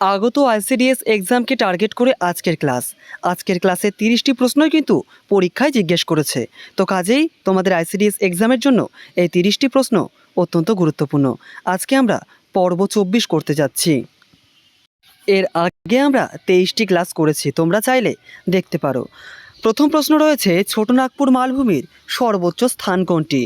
আগত ICDS এক্সামকে target করে আজকের ক্লাসে 30টি প্রশ্নই কিন্তু পরীক্ষায় জিজ্ঞেস করেছে। তো কাজেই তোমাদের আইসিডিএস এক্সামের জন্য এই 30টি প্রশ্ন অত্যন্ত গুরুত্বপূর্ণ। আজকে আমরা পর্ব 24 করতে যাচ্ছি। এর আগে আমরা 23টি ক্লাস করেছি, তোমরা চাইলে দেখতে পারো। প্রথম প্রশ্ন রয়েছে, ছোটনাগপুর মালভূমির সর্বোচ্চ স্থান কোনটি?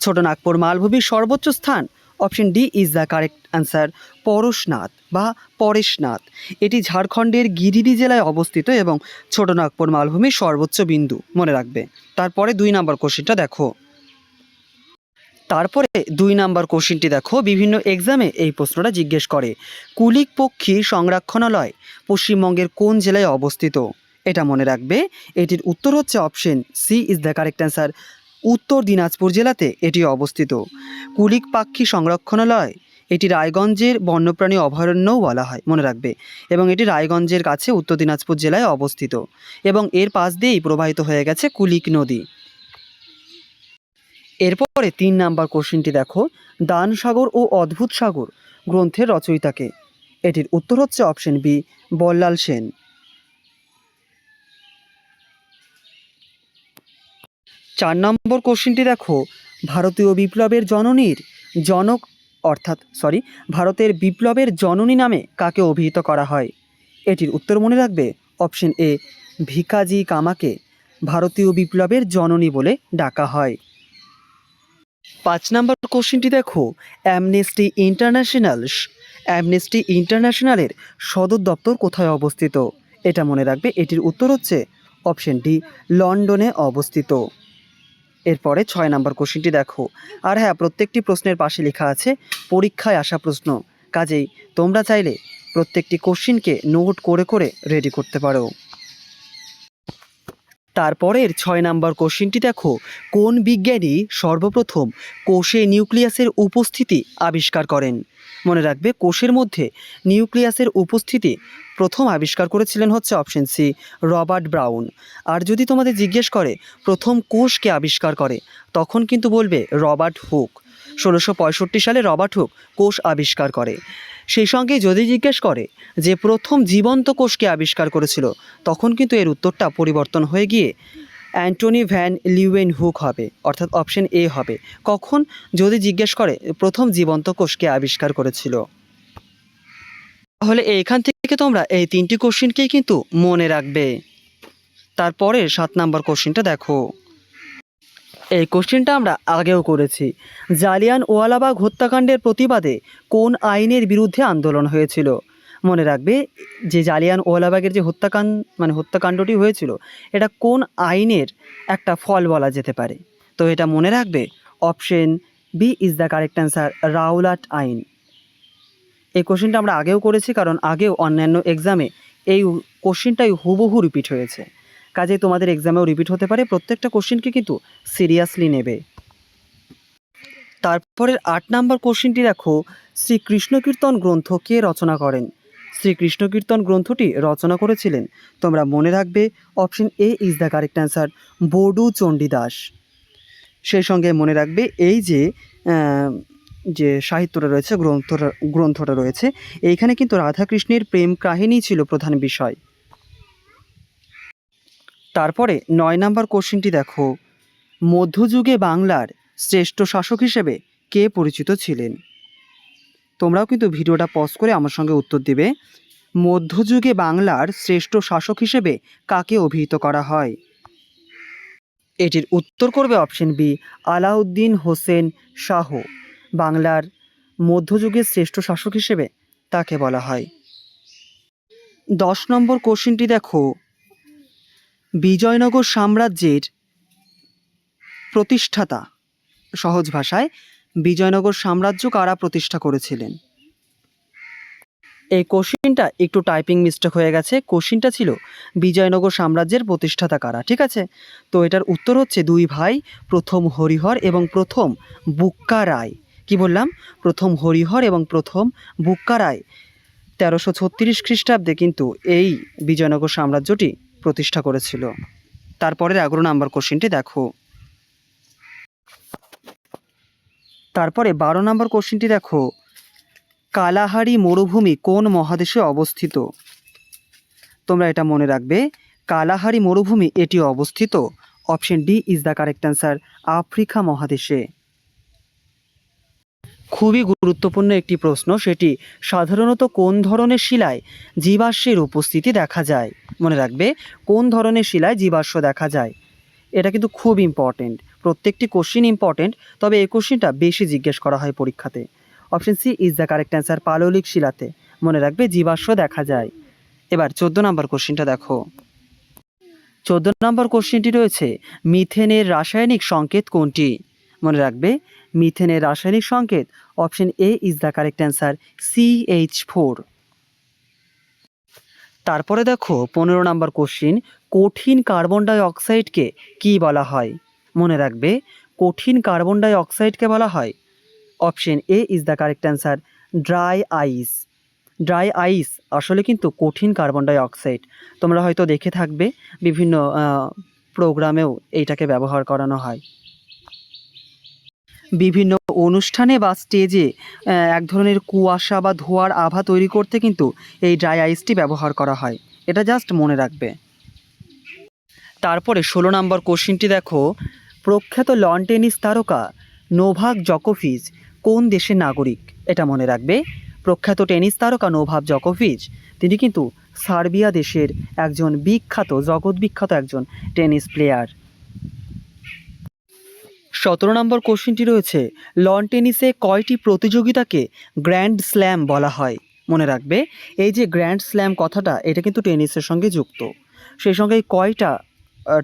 ছোটনাগপুর মালভূমির সর্বোচ্চ স্থান, option D is the correct answer, Parasnath বা পরেশনাথ। এটি ঝাড়খণ্ডের গিরিডি জেলায় অবস্থিত এবং ছোটনাগপুর মালভূমির সর্বোচ্চ বিন্দু, মনে রাখবে। তারপরে 2 নম্বর কোশ্চেনটা দেখো। বিভিন্ন এক্সামে এই প্রশ্নটা জিজ্ঞেস করে, কুলিক পক্ষী সংরক্ষণালয় পশ্চিমবঙ্গের কোন জেলায় অবস্থিত? এটা মনে রাখবে। এটির উত্তর হচ্ছে option C is the correct answer, Uttar Dinajpur জেলাতে এটি অবস্থিত। কুলিক পাখি সংরক্ষণালয় এটি রায়গঞ্জের বন্যপ্রাণী অভয়ারণ্যও বলা হয়, মনে রাখবে। এবং এটি রায়গঞ্জের কাছে উত্তর দিনাজপুর জেলায় অবস্থিত এবং এর পাশ দিয়েই প্রবাহিত হয়ে গেছে কুলিক নদী। এরপরে 3 নাম্বার কোশ্চেনটি দেখো, দান সাগর ও অদ্ভুত সাগর গ্রন্থের রচয়িতাকে? এটির উত্তর হচ্ছে অপশন বি, বল্লাল সেন। 4 নম্বর কোশ্চেনটি দেখো, ভারতীয় বিপ্লবের জননীর জনক ভারতের বিপ্লবের জননী নামে কাকে অভিহিত করা হয়? এটির উত্তর মনে রাখবে, অপশন এ, ভিকাজি কামাকে ভারতীয় বিপ্লবের জননী বলে ডাকা হয়। 5 নম্বর কোশ্চেনটি দেখো, অ্যামনেস্টি ইন্টারন্যাশনালের সদর দপ্তর কোথায় অবস্থিত? এটা মনে রাখবে। এটির উত্তর হচ্ছে অপশন ডি, লন্ডনে অবস্থিত। এরপরে 6 নম্বর কোশ্চেনটি দেখো। আর হ্যাঁ, প্রত্যেকটি প্রশ্নের পাশে লেখা আছে পরীক্ষায় আসা প্রশ্ন, কাজেই তোমরা চাইলে প্রত্যেকটি কোশ্চেনকে নোট করে করে রেডি করতে পারো। তারপরের 6 নম্বর কোশ্চেনটি দেখো, কোন বিজ্ঞানী সর্বপ্রথম কোষে নিউক্লিয়াসের উপস্থিতি আবিষ্কার করেন? মনে রাখবে, কোষের মধ্যে নিউক্লিয়াসের উপস্থিতি প্রথম আবিষ্কার করেছিলেন হচ্ছে অপশন সি, রবার্ট ব্রাউন। আর যদি তোমাদের জিজ্ঞেস করে প্রথম কোষকে আবিষ্কার করে, তখন কিন্তু বলবে রবার্ট হুক। 1665 সালে রবার্ট হুক কোষ আবিষ্কার করে। সেই সঙ্গে যদি জিজ্ঞেস করে যে প্রথম জীবন্ত কোষকে আবিষ্কার করেছিল, তখন কিন্তু এর উত্তরটা পরিবর্তন হয়ে গিয়ে অ্যান্টনি ভ্যান লিউয়েন হুক হবে, অর্থাৎ অপশন এ হবে। কখন? যদি জিজ্ঞেস করে প্রথম জীবন্ত কোষকে আবিষ্কার করেছিল। তাহলে এইখান থেকে তোমরা এই 3টি কোশ্চেনকেই কিন্তু মনে রাখবে। তারপরে 7 নম্বর কোশ্চেনটা দেখো। এই কোশ্চেনটা আমরা আগেও করেছি। জালিয়ানওয়ালাবাগ হত্যাকাণ্ডের প্রতিবাদে কোন আইনের বিরুদ্ধে আন্দোলন হয়েছিল? মনে রাখবে, যে জালিয়ানওয়ালাবাগের যে হত্যাকাণ্ডটি হয়েছিল, এটা কোন আইনের একটা ফল বলা যেতে পারে? তো এটা মনে রাখবে, option B is the correct answer, Rowlatt আইন। এই কোশ্চেনটা আমরা আগেও করেছি, কারণ আগেও অন্যান্য এক্সামে এই কোশ্চেনটাই হুবহু রিপিট হয়েছে। কাজে তোমাদের এক্সামেও রিপিট হতে পারে। প্রত্যেকটা কোশ্চেনকে কিন্তু সিরিয়াসলি নেবে। তারপরের 8 নম্বর কোশ্চেনটি দেখো, শ্রীকৃষ্ণ কীর্তন গ্রন্থ কে রচনা করেন? শ্রীকৃষ্ণ কীর্তন গ্রন্থটি রচনা করেছিলেন, তোমরা মনে রাখবে, option A is the correct answer, বড়ু চণ্ডীদাস। সেই সঙ্গে মনে রাখবে, এই যে সাহিত্যটা রয়েছে, গ্রন্থটা রয়েছে, এইখানে কিন্তু রাধাকৃষ্ণের প্রেম কাহিনী ছিল প্রধান বিষয়। তারপরে 9 নম্বর কোশ্চেনটি দেখো, মধ্যযুগে বাংলার শ্রেষ্ঠ শাসক হিসেবে কে পরিচিত ছিলেন? তোমরাও কিন্তু ভিডিওটা পজ করে আমার সঙ্গে উত্তর দিবে। মধ্যযুগে বাংলার শ্রেষ্ঠ শাসক হিসেবে কাকে অভিহিত করা হয়? এটির উত্তর করবে অপশন বি, আলাউদ্দিন হোসেন শাহ। বাংলার মধ্যযুগের শ্রেষ্ঠ শাসক হিসেবে তাকে বলা হয়। 10 নম্বর কোশ্চেনটি দেখো, বিজয়নগর সাম্রাজ্যের প্রতিষ্ঠাতা, সহজ ভাষায় বিজয়নগর সাম্রাজ্য কারা প্রতিষ্ঠা করেছিলেন? এই কোশ্চেনটা একটু টাইপিং মিস্টেক হয়ে গেছে। কোশ্চেনটা ছিল বিজয়নগর সাম্রাজ্যের প্রতিষ্ঠাতা কারা, ঠিক আছে? তো এটার উত্তর হচ্ছে 2 ভাই, প্রথম হরিহর এবং প্রথম বুক্কা রায়। কি বললাম? প্রথম হরিহর এবং প্রথম বুক্কা রায় 1336 খ্রিস্টাব্দে কিন্তু এই বিজয়নগর সাম্রাজ্যটি প্রতিষ্ঠা করেছিল। তারপরের 11 নম্বর কোশ্চেনটি দেখো। তারপরে 12 নম্বর কোশ্চেনটি দেখো, কালাহারি মরুভূমি কোন মহাদেশে অবস্থিত? তোমরা এটা মনে রাখবে, কালাহারি মরুভূমি এটি অবস্থিত option D is the correct answer, Africa মহাদেশে। খুবই গুরুত্বপূর্ণ একটি প্রশ্ন, সেটি সাধারণত কোন ধরনের শিলায় জীবাশ্মের উপস্থিতি দেখা যায়? মনে রাখবে, কোন ধরনের শিলায় জীবাশ্ম দেখা যায়, এটা কিন্তু খুব ইম্পর্টেন্ট। প্রত্যেকটি কোশ্চিন ইম্পর্টেন্ট, তবে এই কোশ্চিনটা বেশি জিজ্ঞেস করা হয় পরীক্ষাতে। Option C is the correct answer, পাললিক শিলাতে মনে রাখবে জীবাশ্ম দেখা যায়। এবার 14 নম্বর কোশ্চিনটা দেখো। 14 নম্বর কোশ্চিনটি রয়েছে, মিথেনের রাসায়নিক সংকেত কোনটি? মনে রাখবে, মিথেনের রাসায়নিক সংকেত option A is the correct answer, CH4। তারপরে দেখো 15 নম্বর কোশ্চিন, কঠিন কার্বন ডাই অক্সাইডকে কী বলা হয়? মনে রাখবে, কঠিন কার্বন ডাই অক্সাইডকে বলা হয় option A is the correct answer, dry ice. Dry ice আসলে কিন্তু কঠিন কার্বন ডাই অক্সাইড। তোমরা হয়তো দেখে থাকবে বিভিন্ন প্রোগ্রামেও এইটাকে ব্যবহার করানো হয়। বিভিন্ন অনুষ্ঠানে বা স্টেজে এক ধরনের কুয়াশা বা ধোঁয়ার আভা তৈরি করতে কিন্তু এই ড্রাই আইসটি ব্যবহার করা হয়, এটা জাস্ট মনে রাখবে। তারপরে 16 নম্বর কোশ্চিনটি দেখো, প্রখ্যাত লন টেনিস তারকা নোভাক জকোভিচ কোন দেশের নাগরিক? এটা মনে রাখবে, প্রখ্যাত টেনিস তারকা নোভাক জকোভিচ তিনি কিন্তু সার্বিয়া দেশের একজন বিখ্যাত, জগৎ বিখ্যাত একজন টেনিস প্লেয়ার। 17 নম্বর কোশ্চিনটি রয়েছে, লন টেনিসে কয়টি প্রতিযোগিতাকে গ্র্যান্ড স্ল্যাম বলা হয়? মনে রাখবে, এই যে গ্র্যান্ড স্ল্যাম কথাটা, এটা কিন্তু টেনিসের সঙ্গে যুক্ত। সেই সঙ্গে কয়টা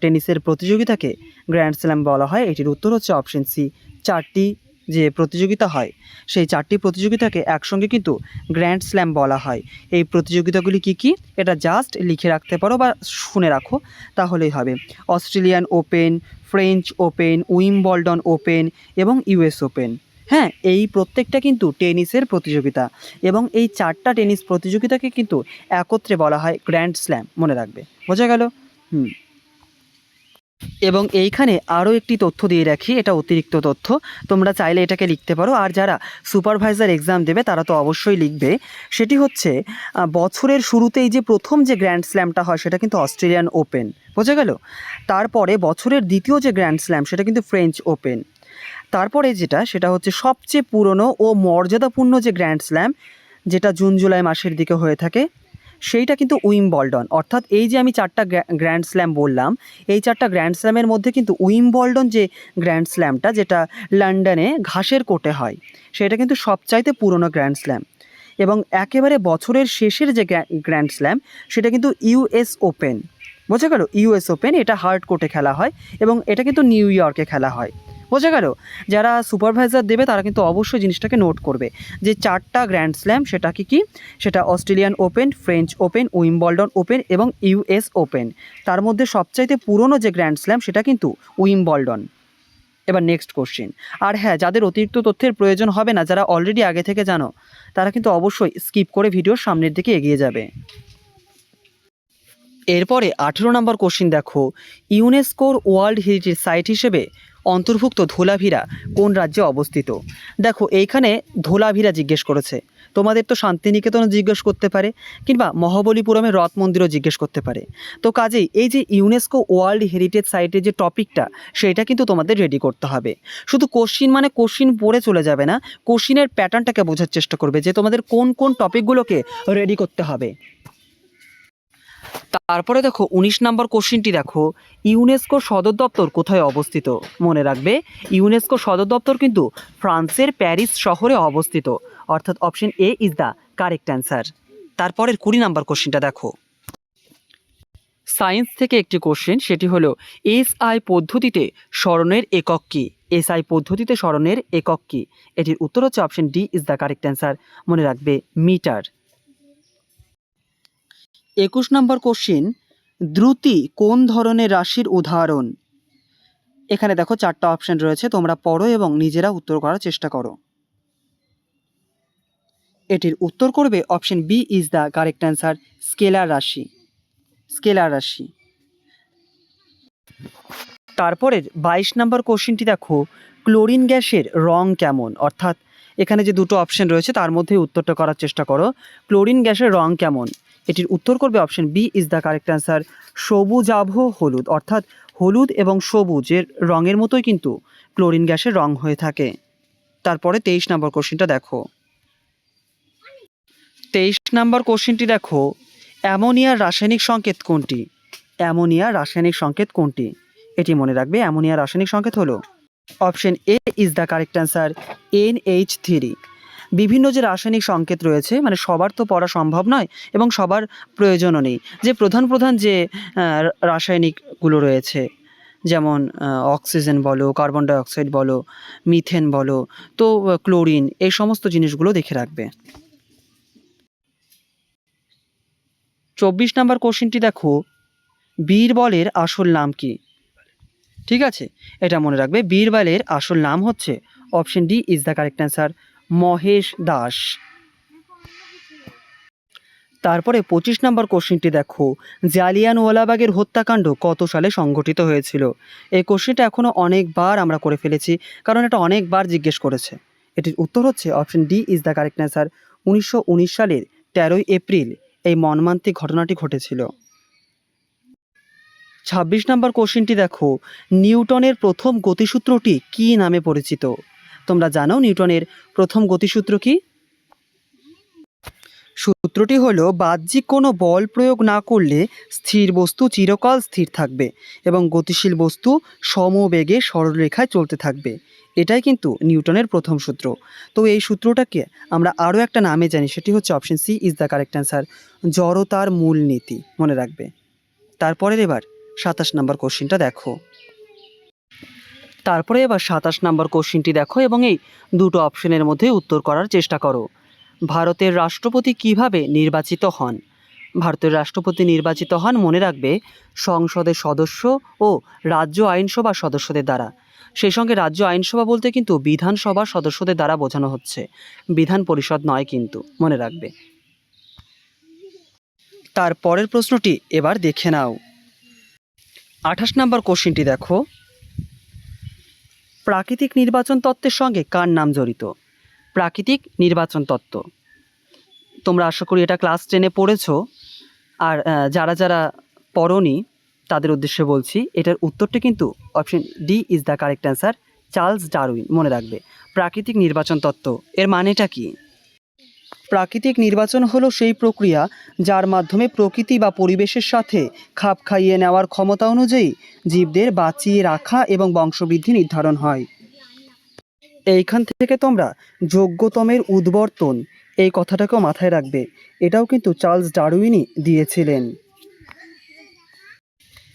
টেনিসের প্রতিযোগিতাকে গ্র্যান্ড স্ল্যাম বলা হয়? এটির উত্তর হচ্ছে অপশন সি, 4টি যে প্রতিযোগিতা হয় সেই 4টি প্রতিযোগিতাকে একসঙ্গে কিন্তু গ্র্যান্ড স্ল্যাম বলা হয়। এই প্রতিযোগিতাগুলি কি কি, এটা জাস্ট লিখে রাখতে পারো বা শুনে রাখো, তাহলেই হবে। Australian open, French open, Wimbledon open এবং US ওপেন। হ্যাঁ, এই প্রত্যেকটা কিন্তু টেনিসের প্রতিযোগিতা, এবং এই 4টা টেনিস প্রতিযোগিতাকে কিন্তু একত্রে বলা হয় গ্র্যান্ড স্ল্যাম, মনে রাখবে। বোঝা গেল? এবং এইখানে আরও একটি তথ্য দিয়ে রাখি, এটা অতিরিক্ত তথ্য, তোমরা চাইলে এটাকে লিখতে পারো, আর যারা সুপারভাইজার এক্সাম দেবে তারা তো অবশ্যই লিখবে। সেটি হচ্ছে, বছরের শুরুতেই যে প্রথম যে গ্র্যান্ড স্ল্যামটা হয় সেটা কিন্তু অস্ট্রেলিয়ান ওপেন, বোঝা গেল? তারপরে বছরের দ্বিতীয় যে গ্র্যান্ড স্ল্যাম সেটা কিন্তু ফ্রেঞ্চ ওপেন। তারপরে যেটা, সেটা হচ্ছে সবচেয়ে পুরনো ও মর্যাদাপূর্ণ যে গ্র্যান্ড স্ল্যাম, যেটা জুন জুলাই মাসের দিকে হয়ে থাকে, সেইটা কিন্তু উইম্বলডন। অর্থাৎ এই যে আমি 4টা গ্র্যান্ড স্ল্যাম বললাম, এই 4টা গ্র্যান্ড স্ল্যামের মধ্যে কিন্তু উইম্বলডন যে গ্র্যান্ড স্ল্যামটা, যেটা লন্ডনে ঘাসের কোর্টে হয়, সেটা কিন্তু সবচাইতে পুরনো গ্র্যান্ড স্ল্যাম। এবং একেবারে বছরের শেষের যে গ্র্যান্ড স্ল্যাম সেটা কিন্তু US ওপেন, বোঝা গেল? US ওপেন, এটা হার্ড কোর্টে খেলা হয় এবং এটা কিন্তু নিউ ইয়র্কে খেলা হয়, বোঝা গেল? যারা সুপারভাইজার দেবে তারা কিন্তু অবশ্যই জিনিসটাকে নোট করবে যে 4টা গ্র্যান্ড স্ল্যাম সেটা কি, সেটা Australian open, French open, Wimbledon open এবং US ওপেন। তার মধ্যে সবচাইতে পুরনো যে গ্র্যান্ড স্ল্যাম সেটা কিন্তু উইম্বলডন। এবার নেক্সট কোশ্চেন। আর হ্যাঁ, যাদের অতিরিক্ত তথ্যের প্রয়োজন হবে না, যারা অলরেডি আগে থেকে জানো, তারা কিন্তু অবশ্যই স্কিপ করে ভিডিওর সামনের দিকে এগিয়ে যাবে। এরপরে 18 নম্বর কোশ্চিন দেখো, ইউনেস্কোর ওয়ার্ল্ড হেরিটেজ সাইট হিসেবে অন্তর্ভুক্ত ধোলাভিরা কোন রাজ্যে অবস্থিত? দেখো, এইখানে ধোলাভিরা জিজ্ঞেস করেছে, তোমাদের তো শান্তিনিকেতন জিজ্ঞেস করতে পারে, কিংবা মহাবলীপুরমের রথ মন্দিরও জিজ্ঞেস করতে পারে। তো কাজেই এই যে ইউনেস্কো ওয়ার্ল্ড হেরিটেজ সাইটের যে টপিকটা, সেইটা কিন্তু তোমাদের রেডি করতে হবে। শুধু কোশ্চিন মানে কোশ্চিন পড়ে চলে যাবে না, কোশ্চিনের প্যাটার্নটাকে বোঝার চেষ্টা করবে যে তোমাদের কোন কোন টপিকগুলোকে রেডি করতে হবে। তারপরে দেখো 19 নম্বর কোশ্চিনটি দেখো, ইউনেস্কোর সদর দপ্তর কোথায় অবস্থিত? মনে রাখবে, ইউনেস্কোর সদর দপ্তর কিন্তু ফ্রান্সের প্যারিস শহরে অবস্থিত, অর্থাৎ option A is the correct answer. তারপরের 20 নম্বর কোশ্চিনটা দেখো, সায়েন্স থেকে একটি কোশ্চেন, সেটি হলো SI পদ্ধতিতে স্মরণের একক কী? SI পদ্ধতিতে স্মরণের একক কী? এটির উত্তর হচ্ছে option D is the correct answer, মনে রাখবে মিটার। 21 নম্বর কোশ্চিন, দ্রুতি কোন ধরনের রাশির উদাহরণ? এখানে দেখো 4টা অপশন রয়েছে, তোমরা পড়ো এবং নিজেরা উত্তর করার চেষ্টা করো। এটির উত্তর করবে option B is the correct answer, scalar রাশি। স্কেলার রাশি। তারপরের 22 নম্বর কোশ্চিনটি দেখো, ক্লোরিন গ্যাসের রং কেমন? অর্থাৎ এখানে যে দুটো অপশন রয়েছে তার মধ্যে উত্তরটা করার চেষ্টা করো। ক্লোরিন গ্যাসের রং কেমন? এটির উত্তর করবে option B is the correct answer, সবুজাভ হলুদ। অর্থাৎ হলুদ এবং সবুজের রঙের মতোই কিন্তু ক্লোরিন গ্যাসের রং হয়ে থাকে। তারপরে 23 নম্বর কোশ্চেনটা দেখো। 23 নম্বর কোশ্চেনটি দেখো, অ্যামোনিয়ার রাসায়নিক সংকেত কোনটি? অ্যামোনিয়ার রাসায়নিক সংকেত কোনটি? এটি মনে রাখবে, অ্যামোনিয়ার রাসায়নিক সংকেত হলো option A is the correct answer, NH3। বিভিন্ন যে রাসায়নিক সংকেত রয়েছে, মানে সবার তো পড়া সম্ভব নয় এবং সবার প্রয়োজনও নেই। যে প্রধান প্রধান যে রাসায়নিকগুলো রয়েছে, যেমন অক্সিজেন বলো, কার্বন ডাইঅক্সাইড বলো, মিথেন বলো, তো ক্লোরিন, এই সমস্ত জিনিসগুলো দেখে রাখবে। 24 নম্বর কোশ্চেনটি দেখো, বীরবলের আসল নাম কি? ঠিক আছে, এটা মনে রাখবে, বীরবলের আসল নাম হচ্ছে option D is the correct answer, Mahesh Das. তারপরে 25 নম্বর কোশ্চেনটি দেখো, জালিয়ানওয়ালাবাগের হত্যাকাণ্ড কত সালে সংঘটিত হয়েছিল? এই কোশ্চেনটা এখনও অনেকবার আমরা করে ফেলেছি, কারণ এটা অনেকবার জিজ্ঞেস করেছে। এটির উত্তর হচ্ছে option D is the correct answer, 1919 সালের 13ই এপ্রিল এই মর্মান্তিক ঘটনাটি ঘটেছিল। 26 নম্বর কোশ্চেনটি দেখো, নিউটনের প্রথম গতিসূত্রটি কী নামে পরিচিত? তোমরা জানো নিউটনের প্রথম গতিসূত্র কি? সূত্রটি হলো, বাহ্যিক কোনো বল প্রয়োগ না করলে স্থির বস্তু চিরকাল স্থির থাকবে এবং গতিশীল বস্তু সমবেগে সরলরেখায় চলতে থাকবে। এটাই কিন্তু নিউটনের প্রথম সূত্র। তো এই সূত্রটাকে আমরা আরও একটা নামে জানি, সেটি হচ্ছে option C is the correct answer, জড়তার মূলনীতি। মনে রাখবে। তারপরের এবার 27 নম্বর কোশ্চেনটা দেখো। তারপরে এবার 27 নম্বর কোশ্চেনটি দেখো এবং এই দুটো অপশনের মধ্যে উত্তর করার চেষ্টা করো। ভারতের রাষ্ট্রপতি কিভাবে নির্বাচিত হন? ভারতের রাষ্ট্রপতি নির্বাচিত হন, মনে রাখবে, সংসদের সদস্য ও রাজ্য আইনসভার সদস্যদের দ্বারা। সেই সঙ্গে রাজ্য আইনসভা বলতে কিন্তু বিধানসভার সদস্যদের দ্বারা বোঝানো হচ্ছে, বিধান পরিষদ নয় কিন্তু, মনে রাখবে। তার পরের প্রশ্নটি এবার দেখে নাও। 28 নম্বর কোশ্চেনটি দেখো, প্রাকৃতিক নির্বাচন তত্ত্বের সঙ্গে কার নাম জড়িত? প্রাকৃতিক নির্বাচন তত্ত্ব, তোমরা আশা করি এটা ক্লাস 10-এ পড়েছো। আর যারা যারা পড়োনি তাদের উদ্দেশ্যে বলছি, এটার উত্তরটি কিন্তু option D is the correct answer, Charles Darwin. মনে রাখবে, প্রাকৃতিক নির্বাচন তত্ত্ব এর মানেটা কি? প্রাকৃতিক নির্বাচন হলো সেই প্রক্রিয়া যার মাধ্যমে প্রকৃতি বা পরিবেশের সাথে খাপ খাইয়ে নেওয়ার ক্ষমতা অনুযায়ী জীবদের বাঁচিয়ে রাখা এবং বংশবৃদ্ধি নির্ধারণ হয়। এইখান থেকে তোমরা যোগ্যতমের উদ্বর্তন এই কথাটাকেও মাথায় রাখবে, এটাও কিন্তু চার্লস ডারউইনই দিয়েছিলেন।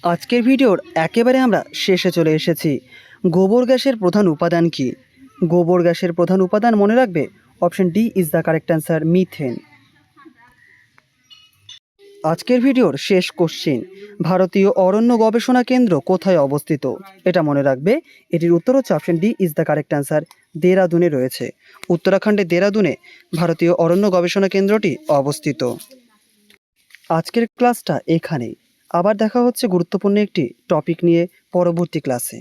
আজকের ভিডিওর একেবারে আমরা শেষে চলে এসেছি। গোবর গ্যাসের প্রধান উপাদান কি? গোবর গ্যাসের প্রধান উপাদান, মনে রাখবে, option D is the correct answer, methane. আজকের ভিডিওর শেষ কোশ্চেন, ভারতীয় অরণ্য গবেষণা কেন্দ্র কোথায় অবস্থিত? এটা মনে রাখবে, এটির উত্তর হচ্ছে option D is the correct answer, দেরাদুনে রয়েছে। উত্তরাখণ্ডের দেরাদুনে ভারতীয় অরণ্য গবেষণা কেন্দ্রটি অবস্থিত। আজকের ক্লাসটা এখানেই। আবার দেখা হচ্ছে গুরুত্বপূর্ণ একটি টপিক নিয়ে পরবর্তী ক্লাসে।